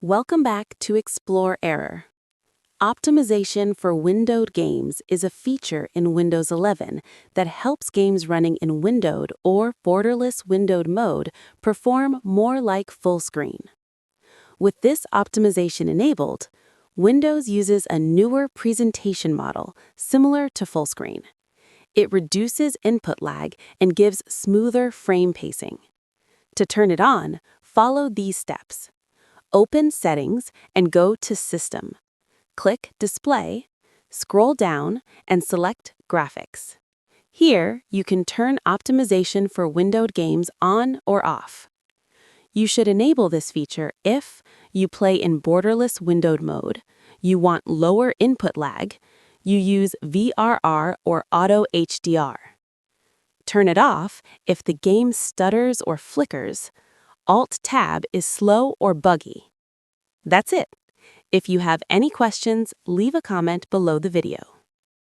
Welcome back to Explore Error. Optimization for windowed games is a feature in Windows 11 that helps games running in windowed or borderless windowed mode perform more like full screen. With this optimization enabled, Windows uses a newer presentation model similar to full screen. It reduces input lag and gives smoother frame pacing. To turn it on, follow these steps. Open Settings and go to System. Click Display, scroll down, and select Graphics. Here, you can turn optimization for windowed games on or off. You should enable this feature if you play in borderless windowed mode, you want lower input lag, you use VRR or Auto HDR. Turn it off if the game stutters or flickers, Alt-Tab is slow or buggy. That's it. If you have any questions, leave a comment below the video.